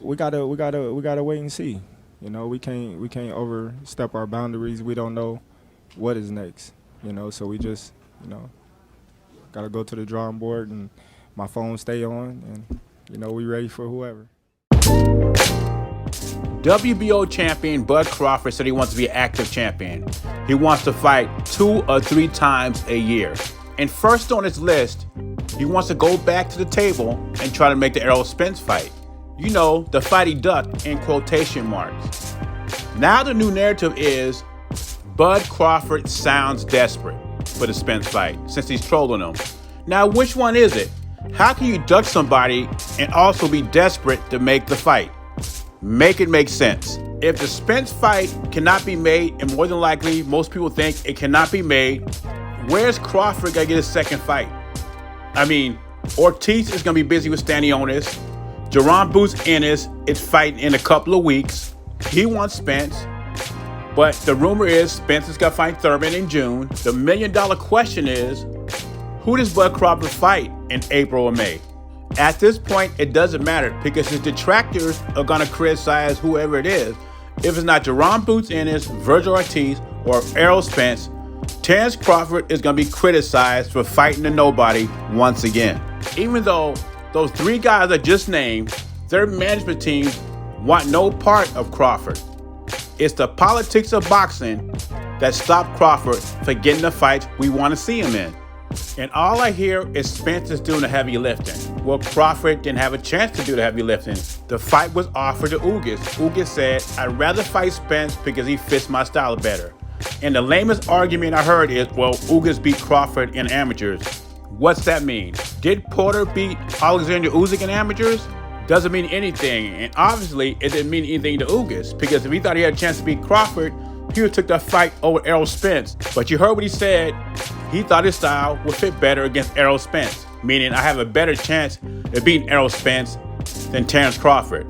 we gotta wait and see. We can't overstep our boundaries. We don't know what is next. So we just gotta go to the drawing board and my phone stay on, and we ready for whoever. WBO champion Bud Crawford said he wants to be an active champion. He wants to fight 2 or 3 times a year. And first on his list, he wants to go back to the table and try to make the Errol Spence fight. The fight he ducked in quotation marks. Now the new narrative is Bud Crawford sounds desperate for the Spence fight since he's trolling him. Now, which one is it? How can you duck somebody and also be desperate to make the fight? Make it make sense. If the Spence fight cannot be made, and more than likely most people think it cannot be made, where's Crawford gonna get his second fight? I mean, Ortiz is gonna be busy with Stanionis. Jaron Boots Ennis is fighting in a couple of weeks. He wants Spence. But the rumor is Spence is gonna fight Thurman in June. The $1 million question is, who does Bud Crawford fight in April or May? At this point, it doesn't matter because his detractors are going to criticize whoever it is. If it's not Jaron Boots Ennis, Virgil Ortiz, or Errol Spence, Terrence Crawford is going to be criticized for fighting a nobody once again. Even though those 3 guys I just named, their management teams want no part of Crawford. It's the politics of boxing that stopped Crawford for getting the fights we want to see him in. And all I hear is Spence is doing the heavy lifting. Well, Crawford didn't have a chance to do the heavy lifting. The fight was offered to Ugas. Ugas said, I'd rather fight Spence because he fits my style better. And the lamest argument I heard is, well, Ugas beat Crawford in amateurs. What's that mean? Did Porter beat Alexander Usyk in amateurs? Doesn't mean anything. And obviously, it didn't mean anything to Ugas because if he thought he had a chance to beat Crawford, he would have took that fight over Errol Spence. But you heard what he said. He thought his style would fit better against Errol Spence, meaning I have a better chance of beating Errol Spence than Terrence Crawford.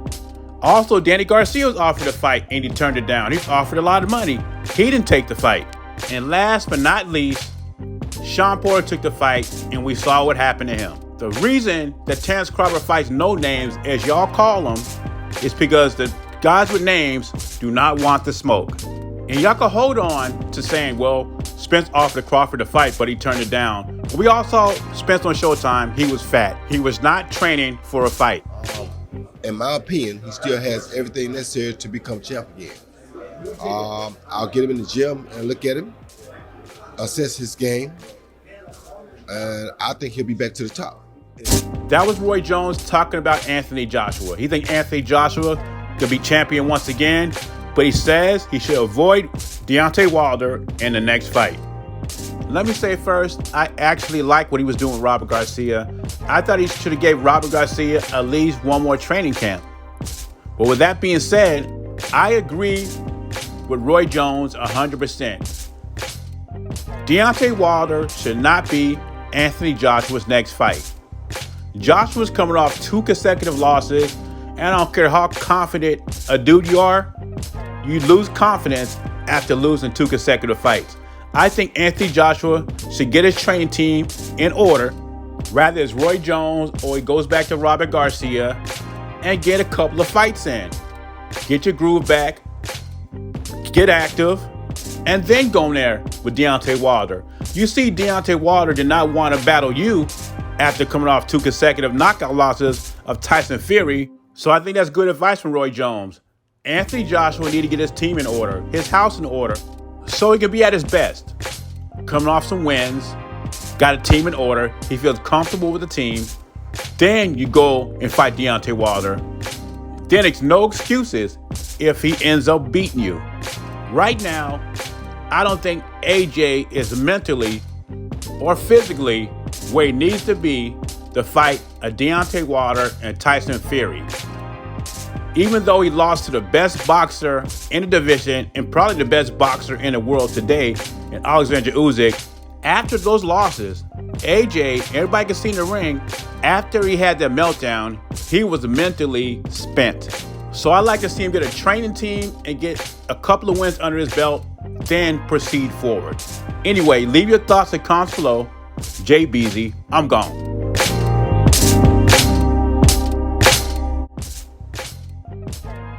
Also, Danny Garcia was offered a fight and he turned it down. He's offered a lot of money. He didn't take the fight. And last but not least, Sean Porter took the fight and we saw what happened to him. The reason that Terrence Crawford fights no names, as y'all call them, is because the guys with names do not want the smoke. And y'all can hold on to saying, well, Spence offered Crawford to fight, but he turned it down. We all saw Spence on Showtime. He was fat. He was not training for a fight. In my opinion, he still has everything necessary to become champ again. I'll get him in the gym and look at him, assess his game, and I think he'll be back to the top. That was Roy Jones talking about Anthony Joshua. He thinks Anthony Joshua could be champion once again, but he says he should avoid Deontay Wilder in the next fight. Let me say first, I actually like what he was doing with Robert Garcia. I thought he should have gave Robert Garcia at least one more training camp. But with that being said, I agree with Roy Jones 100%. Deontay Wilder should not be Anthony Joshua's next fight. Joshua's coming off 2 consecutive losses, and I don't care how confident a dude you are, you lose confidence after losing 2 consecutive fights. I think Anthony Joshua should get his training team in order, rather it's Roy Jones or he goes back to Robert Garcia, and get a couple of fights in. Get your groove back, get active, and then go in there with Deontay Wilder. You see, Deontay Wilder did not want to battle you after coming off 2 consecutive knockout losses of Tyson Fury, so I think that's good advice from Roy Jones. Anthony Joshua need to get his team in order, his house in order, so he can be at his best. Coming off some wins, got a team in order, he feels comfortable with the team, then you go and fight Deontay Wilder. Then it's no excuses if he ends up beating you. Right now, I don't think AJ is mentally or physically where he needs to be to fight a Deontay Wilder and Tyson Fury. Even though he lost to the best boxer in the division and probably the best boxer in the world today, in Alexander Usyk, after those losses, AJ, everybody can see in the ring, after he had that meltdown, he was mentally spent. So I like to see him get a training team and get a couple of wins under his belt, then proceed forward. Anyway, leave your thoughts and comments below. Jay Beasy, I'm gone. Peace.